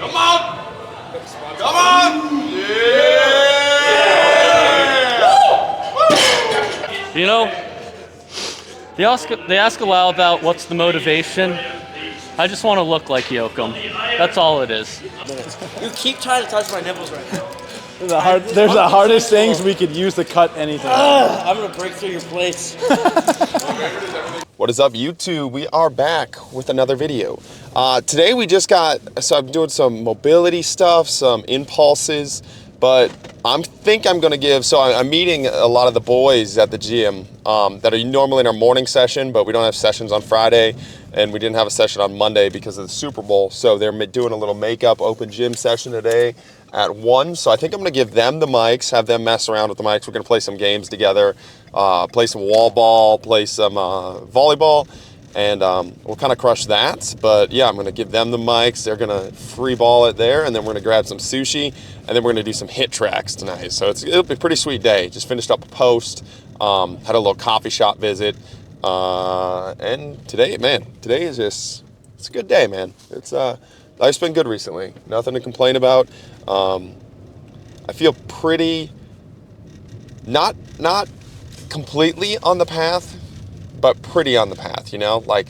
Come on! Come on! Yeah! You know, they ask a while about what's the motivation. I just want to look like Yoakum. That's all it is. You keep trying to touch my nipples right now. There's the hardest things we could use to cut anything. I'm gonna break through your plates. What is up, YouTube? We are back with another video. Today we just I'm doing some mobility stuff, some impulses, but I'm meeting a lot of the boys at the gym that are normally in our morning session, but we don't have sessions on Friday, and we didn't have a session on Monday because of the Super Bowl, so they're doing a little makeup open gym session today at 1. So I think I'm going to give them the mics, have them mess around with the mics. We're going to play some games together, play some wall ball, play some volleyball, and we'll kind of crush that. But yeah, I'm going to give them the mics. They're going to free ball it there, and then we're going to grab some sushi, and then we're going to do some Hittrax tonight. So it'll be a pretty sweet day. Just finished up a post, had a little coffee shop visit, and today is just, it's a good day, man. Life's been good recently. Nothing to complain about. I feel pretty, not completely on the path, but pretty on the path, you know? Like,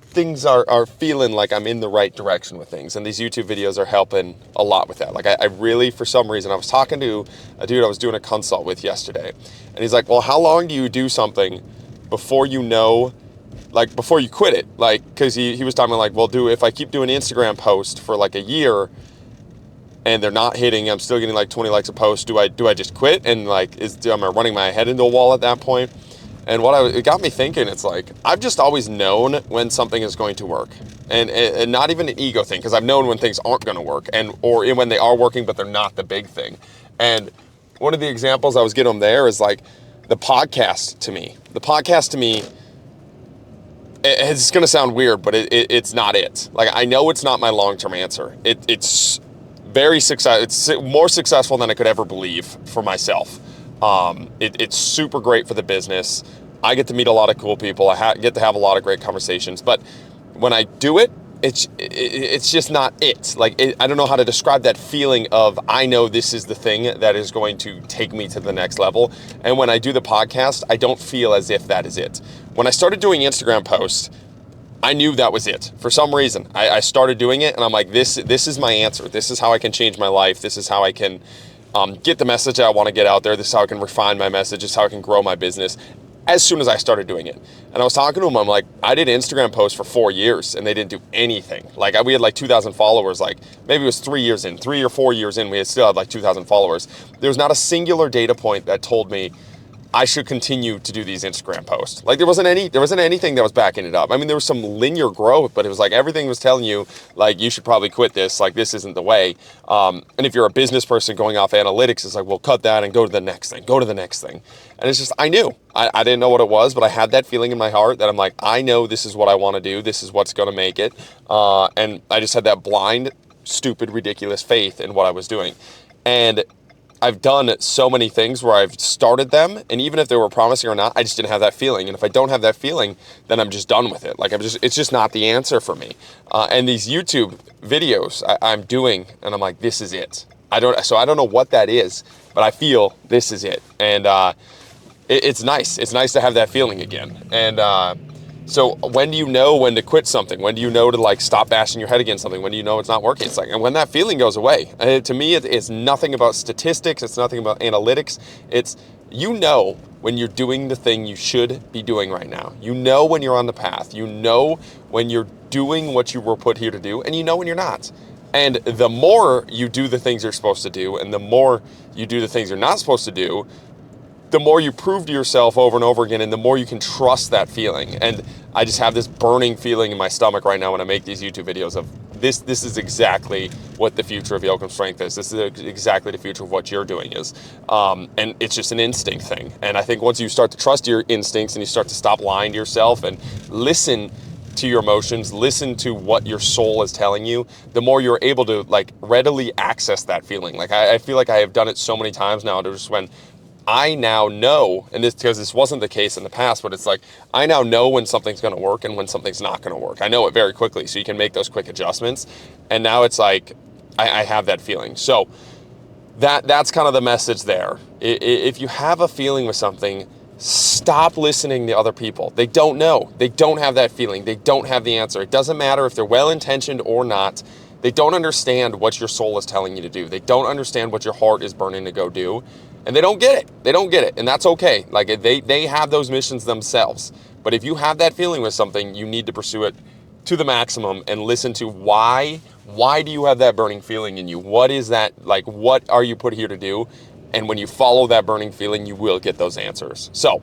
things are feeling like I'm in the right direction with things, and these YouTube videos are helping a lot with that. Like, I really, for some reason, I was talking to a dude I was doing a consult with yesterday, and he's like, well, how long do you do something before you know, like, before you quit it? Like, because he was talking like, well, if I keep doing Instagram posts for like a year and they're not hitting, I'm still getting like 20 likes a post, do I just quit? And like, am I running my head into a wall at that point? And it got me thinking, it's like, I've just always known when something is going to work, and not even an ego thing, because I've known when things aren't going to work, or when they are working but they're not the big thing. And one of the examples I was getting there is like the podcast to me. It's going to sound weird, but it's not it. Like, I know it's not my long-term answer. It's very successful. It's more successful than I could ever believe for myself. It's super great for the business. I get to meet a lot of cool people. I get to have a lot of great conversations. But when I do it, it's just not it. Like, I don't know how to describe that feeling of, I know this is the thing that is going to take me to the next level. And when I do the podcast, I don't feel as if that is it. When I started doing Instagram posts, I knew that was it. For some reason, I started doing it, and I'm like, this is my answer. This is how I can change my life. This is how I can get the message I want to get out there. This is how I can refine my message. This is how I can grow my business. As soon as I started doing it. And I was talking to him, I'm like, I did Instagram posts for 4 years and they didn't do anything. Like, we had like 2,000 followers, like maybe it was 3 or 4 years in, we still had like 2,000 followers. There was not a singular data point that told me I should continue to do these Instagram posts. Like, there wasn't anything that was backing it up. I mean, there was some linear growth, but it was like everything was telling you, like, you should probably quit this. Like, this isn't the way. And if you're a business person going off analytics, it's like, well, cut that and go to the next thing. And it's just, I knew. I didn't know what it was, but I had that feeling in my heart that I'm like, I know this is what I want to do. This is what's going to make it. And I just had that blind, stupid, ridiculous faith in what I was doing. And I've done so many things where I've started them, and even if they were promising or not, I just didn't have that feeling. And if I don't have that feeling, then I'm just done with it. Like, it's just not the answer for me. And these YouTube videos I'm doing, and I'm like, this is it. I don't know what that is, but I feel this is it. And it's nice. It's nice to have that feeling again. And so when do you know when to quit something? When do you know to, like, stop bashing your head against something? When do you know it's not working? It's like, and when that feeling goes away. And to me, it's nothing about statistics. It's nothing about analytics. It's, you know, when you're doing the thing you should be doing right now. You know when you're on the path. You know when you're doing what you were put here to do, and you know when you're not. And the more you do the things you're supposed to do, and the more you do the things you're not supposed to do, the more you prove to yourself over and over again, and the more you can trust that feeling. And I just have this burning feeling in my stomach right now when I make these YouTube videos of this is exactly what the future of Yoakum Strength is. This is exactly the future of what you're doing is. And it's just an instinct thing. And I think once you start to trust your instincts and you start to stop lying to yourself and listen to your emotions, listen to what your soul is telling you, the more you're able to, like, readily access that feeling. Like, I feel like I have done it so many times now, to just when I now know, and this because this wasn't the case in the past, but it's like I now know when something's going to work and when something's not going to work. I know it very quickly, so you can make those quick adjustments. And now it's like I have that feeling. So that's kind of the message there. If you have a feeling with something, stop listening to other people. They don't know. They don't have that feeling. They don't have the answer. It doesn't matter if they're well-intentioned or not. They don't understand what your soul is telling you to do. They don't understand what your heart is burning to go do. And they don't get it. They don't get it. And that's okay. Like they have those missions themselves. But if you have that feeling with something, you need to pursue it to the maximum and listen to why do you have that burning feeling in you? What is that? Like, what are you put here to do? And when you follow that burning feeling, you will get those answers. So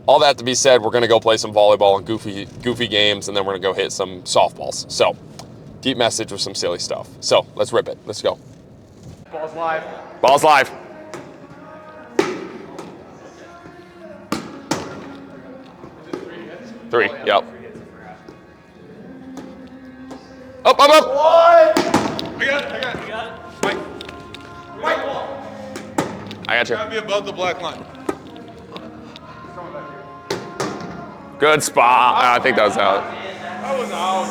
all that to be said, we're going to go play some volleyball and goofy games, and then we're going to go hit some softballs. So deep message with some silly stuff. So let's rip it. Let's go. Ball's live. Ball's live. 3, yep. Up. What? I got it. Right. I got you. Gotta be above the black line. Good spot. I think that was out. That was out.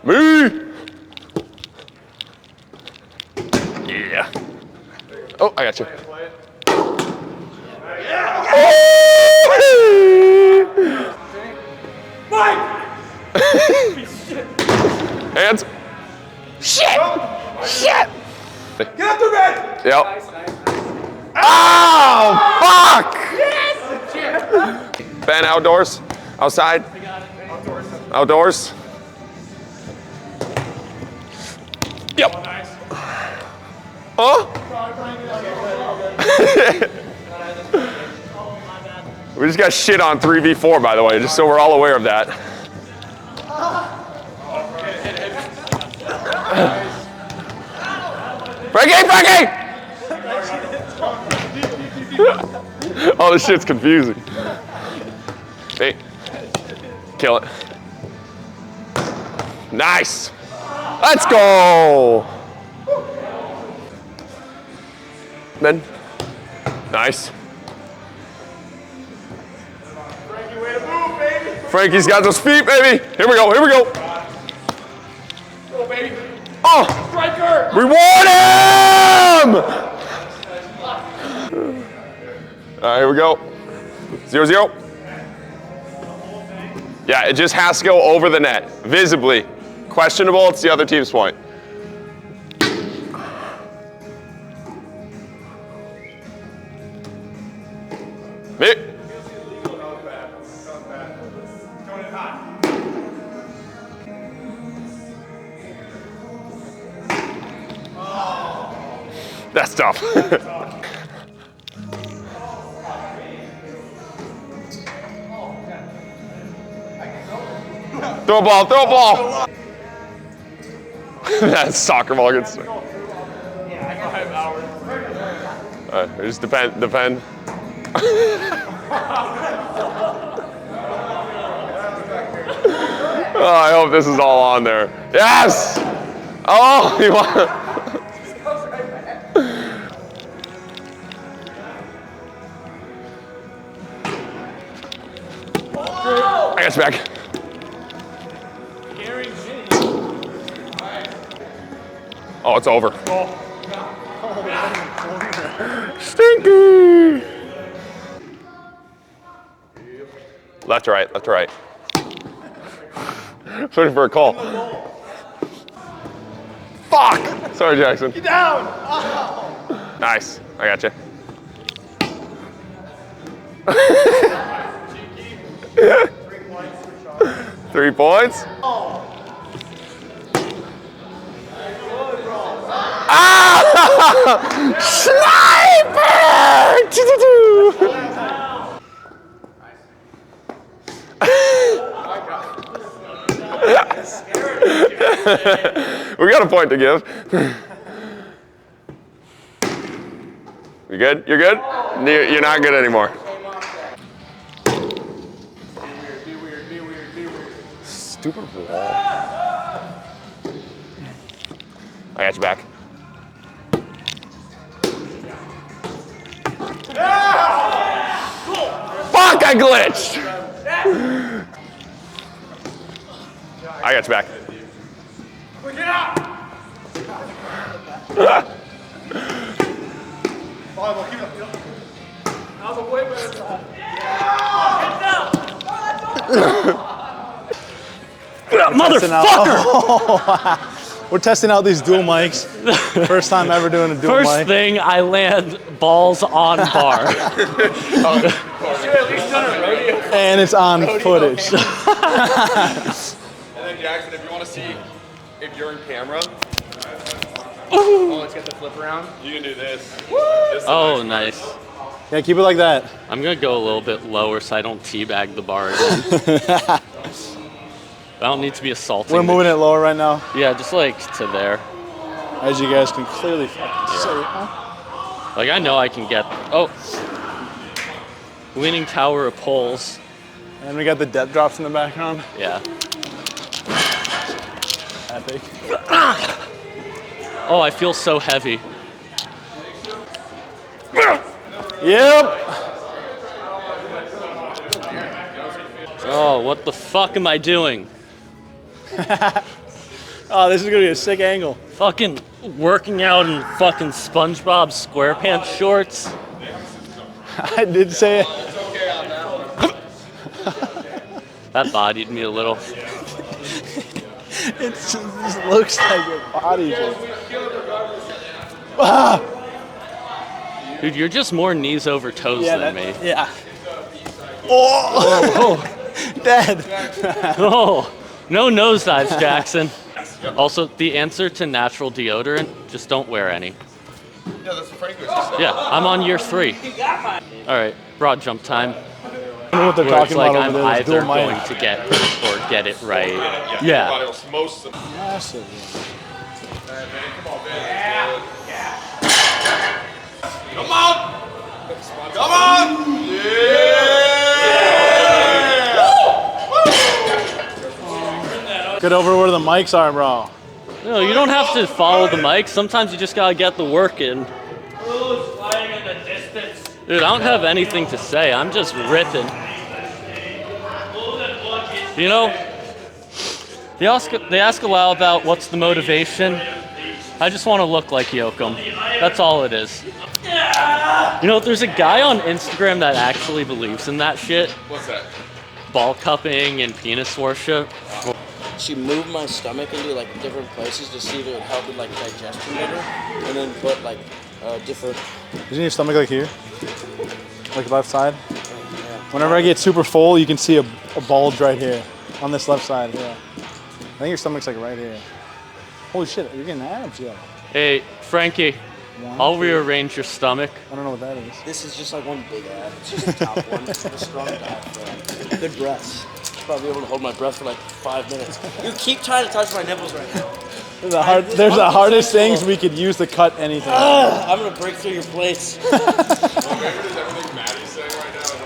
Me. Yeah. Oh, I got you. Hands. Shit! Get up there, man! Yep. Oh, fuck! Ben, outdoors? Outside? Outdoors? Yep. Huh? We just got shit on 3v4, by the way, just so we're all aware of that. Frankie! Oh, this shit's confusing. Hey, kill it. Nice. Let's go. Ben. Nice. Frankie, way to move, baby! Frankie's got those feet, baby. Here we go. Go, baby! Oh, Striker! we won him! All right, here we go. 0-0. Yeah, it just has to go over the net, visibly. Questionable, it's the other team's point. Me. That's tough. Throw a ball. That's soccer ball gets stuck. Just defend. Oh, I hope this is all on there. Yes! Oh, you want? I got you back. Oh, it's over. Stinky! Left to right. Waiting for a call. Fuck! Sorry, Jackson. Get down! Oh. Nice. I got you. Three points. Ah! Sniper! We got a point to give. You good? You're good? You're not good anymore. Be weird. Stupid wall. I got you back. Fuck, I glitched! I got you back. Get out! Volleyball, keep it up, keep it up. That was a way better shot. Motherfucker! We're testing out these dual mics. First time ever doing a dual First mic. thing, I land balls on bar. And it's on footage. And then Jackson, if you want to see if you're in camera, Let's get the flip around. you can do this. Oh, nice. Yeah, keep it like that. I'm gonna go a little bit lower so I don't teabag the bar again. I don't need to be assaulting. We're moving it lower right now, Yeah, just like to there. as you guys can clearly see. Like I know I can get. Oh, leaning tower of poles. And we got the death drops in the background. Yeah. Epic. Oh, I feel so heavy. Yep. Oh, what the fuck am I doing? Oh, this is gonna be a sick angle. Fucking working out in fucking SpongeBob SquarePants shorts. I did say it. That bodied me a little. It just looks like your body just. Ah! Dude, you're just more knees over toes than me. Yeah. Oh! Dead. Oh, no nosedives, Jackson. Also, the answer to natural deodorant, just don't wear any. Yeah, that's what Frank was just saying. Yeah, I'm on year 3. All right, broad jump time. I don't know what they're Where it's talking like about I'm over there. It's either dual going mic. to get or get it right. Everybody Yeah. else, most of them. Massive. Come on! Come on! Get over where the mics are, bro. No, you don't have to follow the mic. Sometimes you just gotta get the work in. Dude, I don't have anything to say. I'm just ripping. You know, they ask a lot about what's the motivation. I just want to look like Yoakum. That's all it is. You know, there's a guy on Instagram that actually believes in that shit. What's that? Ball cupping and penis worship. She moved my stomach into like different places to see if it would help with like digestion better, and then put like different. Isn't your stomach like here? Like left side? Whenever I get super full, you can see a bulge right here on this left side. Yeah. I think your stomach's like right here. Holy shit, you're getting abs, yeah. Hey, Frankie, I'll rearrange your stomach. I don't know what that is. This is just like one big ab. It's just the top one. It's a strong diaphragm. Good breaths. Probably able to hold my breath for like 5 minutes. You keep trying to touch my nipples right now. There's the hardest things we could use to cut anything. I'm gonna break through your plates. Maybe just everything Maddie's saying right now is on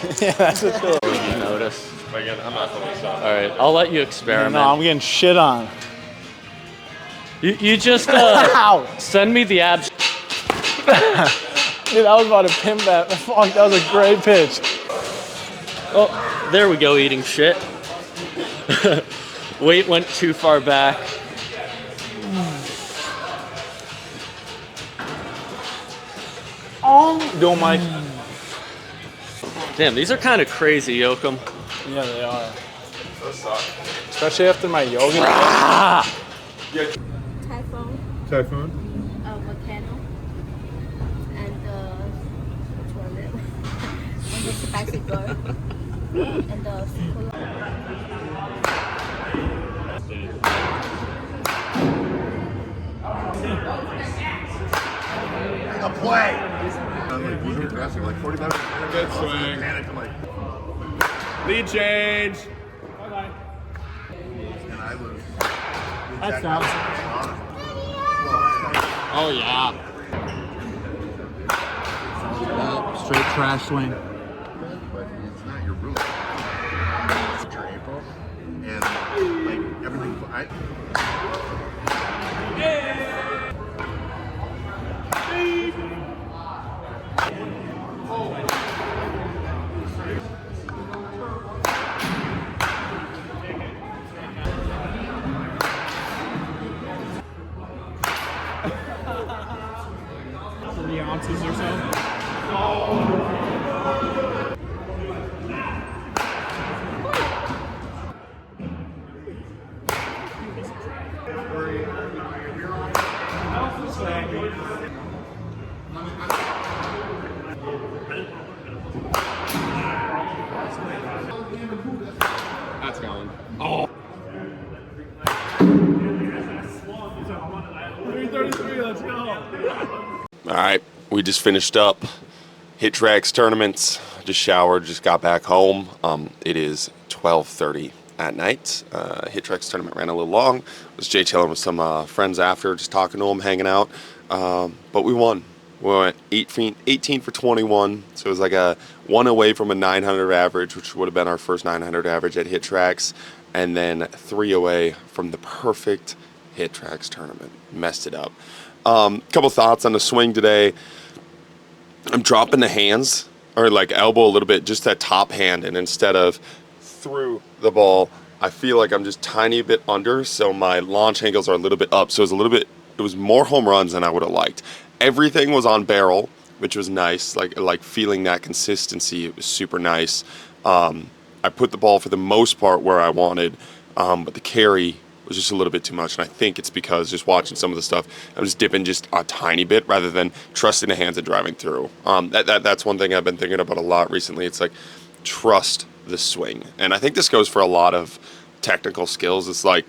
like, Yeah, that's what's cool. You notice. again, I'm not fully shocked. All right, I'll let you experiment. No, I'm getting shit on. You just Ow! send me the abs. Dude, I was about to pimp that. Fuck, that was a great pitch. Oh, there we go, eating shit. Weight went too far back. Dual mic. Damn, these are kind of crazy, Yoakum. Yeah, they are. Those suck. Especially after my yoga. Typhoon, Typhoon. volcano, and which one? And the spicy girl, and the A play. I'm like, these are aggressive. Like 45 minutes. Good swing. Panic. I'm like, Lead change. and I was. That's down. Oh yeah. Straight trash swing. But it's not your room. It's your ankle. And like everything. ounces or so. That's going. Oh. 333, let's go. All right, we just finished up Hittrax tournaments. Just showered, just got back home. It is 12:30 at night. Hittrax tournament ran a little long. Was Jay chilling with some friends after, just talking to them, hanging out. But we won. We went 18 for 21, so it was like a 1 away from a 900 average, which would have been our first 900 average at Hittrax, and then 3 away from the perfect Hittrax tournament. Messed it up. Couple thoughts on the swing today. I'm dropping the hands, or like elbow a little bit, just that top hand, and instead of through the ball, I feel like I'm just tiny bit under, so my launch angles are a little bit up. So it was more home runs than I would have liked. Everything was on barrel, which was nice. Like feeling that consistency, it was super nice. I put the ball for the most part where I wanted, but the carry was just a little bit too much, and I think it's because just watching some of the stuff, I'm just dipping just a tiny bit rather than trusting the hands and driving through. That's one thing I've been thinking about a lot recently. It's like, trust the swing. And I think this goes for a lot of technical skills. It's like,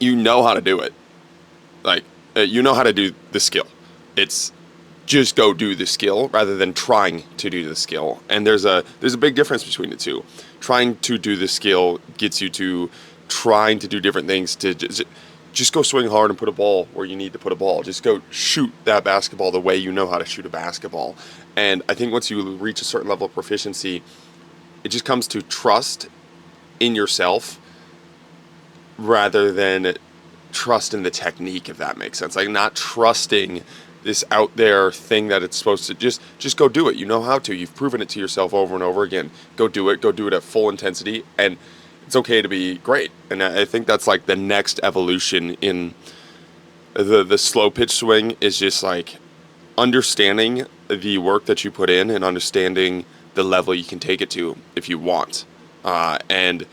you know how to do it. Like, you know how to do the skill. It's just go do the skill rather than trying to do the skill. And there's a big difference between the two. Trying to do the skill gets you to trying to do different things, to just go swing hard and put a ball where you need to put a ball. Just go shoot that basketball the way you know how to shoot a basketball. And I think once you reach a certain level of proficiency, it just comes to trust in yourself rather than trust in the technique, if that makes sense. Like, not trusting this out there thing that it's supposed to, just go do it. You know how to. You've proven it to yourself over and over again. Go do it at full intensity, and it's okay to be great. And I think that's like the next evolution in the slow pitch swing, is just like understanding the work that you put in and understanding the level you can take it to if you want. And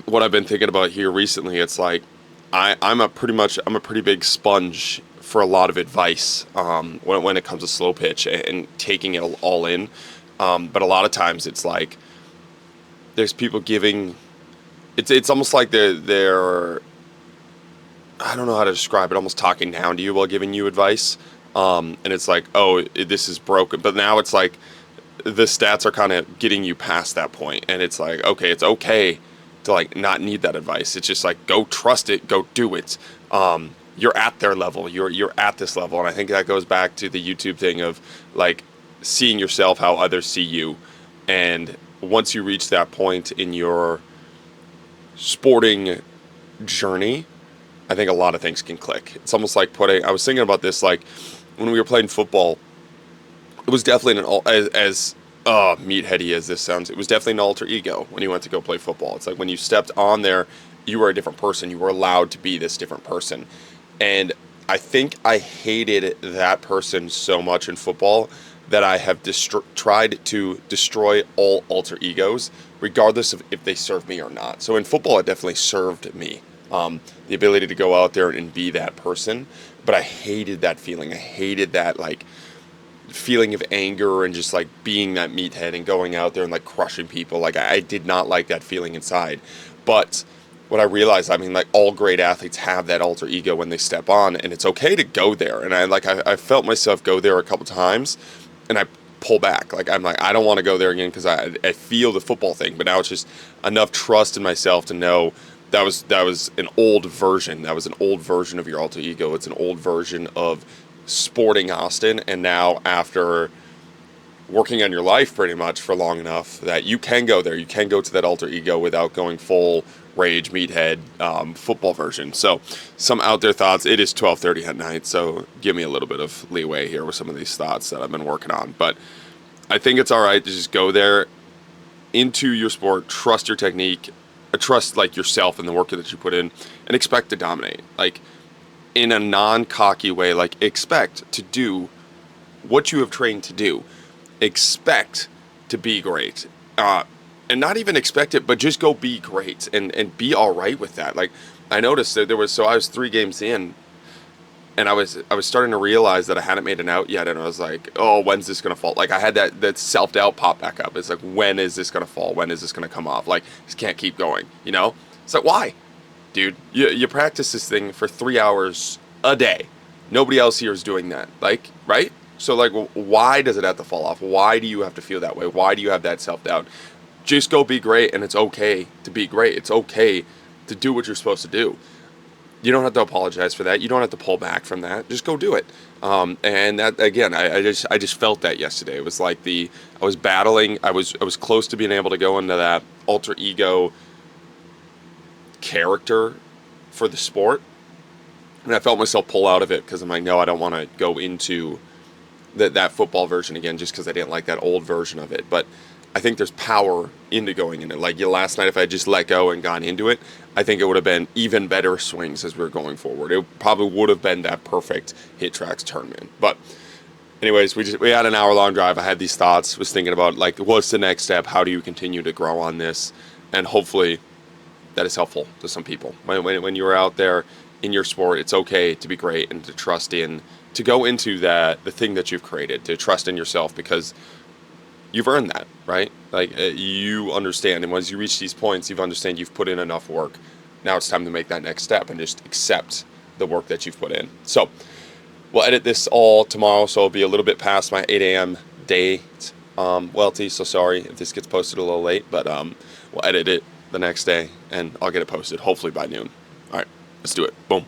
what I've been thinking about here recently, it's like I'm a pretty big sponge for a lot of advice when it comes to slow pitch and taking it all in. But a lot of times it's like there's people giving, it's almost like they're I don't know how to describe it, almost talking down to you while giving you advice. And it's like, oh, this is broken. But now it's like the stats are kind of getting you past that point, and it's like, okay, it's okay to like not need that advice. It's just like, go trust it, go do it. You're at their level, you're at this level. And I think that goes back to the YouTube thing of like seeing yourself how others see you. And once you reach that point in your sporting journey, I think a lot of things can click. It's almost like I was thinking about this, like when we were playing football, it was definitely as meatheady as this sounds, it was definitely an alter ego when you went to go play football. It's like when you stepped on there, you were a different person. You were allowed to be this different person. And I think I hated that person so much in football that I have tried to destroy all alter egos, regardless of if they serve me or not. So in football, it definitely served me. The ability to go out there and be that person. But I hated that feeling. I hated that like feeling of anger and just like being that meathead and going out there and like crushing people. Like I did not like that feeling inside. But what I realized, I mean, like all great athletes have that alter ego when they step on, and it's okay to go there. And I felt myself go there a couple times, and I pull back. Like I'm like, I don't want to go there again because I feel the football thing. But now it's just enough trust in myself to know that was an old version. That was an old version of your alter ego. It's an old version of sporting Austin. And now after working on your life pretty much for long enough that you can go there, you can go to that alter ego without going full rage meathead football version. So some out there thoughts. It is 12:30 at night, so give me a little bit of leeway here with some of these thoughts that I've been working on. But I think it's all right to just go there into your sport, trust your technique, trust like yourself and the work that you put in, and expect to dominate. Like in a non-cocky way, like expect to do what you have trained to do. Expect to be great. And not even expect it, but just go be great and be all right with that. Like, I noticed that I was 3 games in, and I was starting to realize that I hadn't made an out yet, and I was like, oh, when's this gonna fall? Like, I had that self-doubt pop back up. It's like, when is this gonna fall? When is this gonna come off? Like, just can't keep going, you know? It's like, why? Dude, you practice this thing for 3 hours a day. Nobody else here is doing that. Like, right? So, like, why does it have to fall off? Why do you have to feel that way? Why do you have that self-doubt? Just go be great, and it's okay to be great. It's okay to do what you're supposed to do. You don't have to apologize for that. You don't have to pull back from that. Just go do it. And that, again, I just felt that yesterday. It was like I was battling. I was close to being able to go into that alter ego character for the sport, and I felt myself pull out of it because I'm like, no, I don't want to go into that football version again, just because I didn't like that old version of it. But I think there's power into going in it. Like, last night, if I just let go and gone into it, I think it would have been even better swings as we were going forward. It probably would have been that perfect Hittrax tournament. But anyways, we had an hour-long drive. I had these thoughts, was thinking about, like, what's the next step? How do you continue to grow on this? And hopefully that is helpful to some people. When you're out there in your sport, it's okay to be great and to trust in, to go into the thing that you've created, to trust in yourself, because you've earned that, right? Like, you understand, and once you reach these points, you understand you've put in enough work. Now it's time to make that next step and just accept the work that you've put in. So we'll edit this all tomorrow, so it'll be a little bit past my 8 a.m. date. Welty, so sorry if this gets posted a little late, but we'll edit it the next day, and I'll get it posted, hopefully by noon. All right, let's do it. Boom.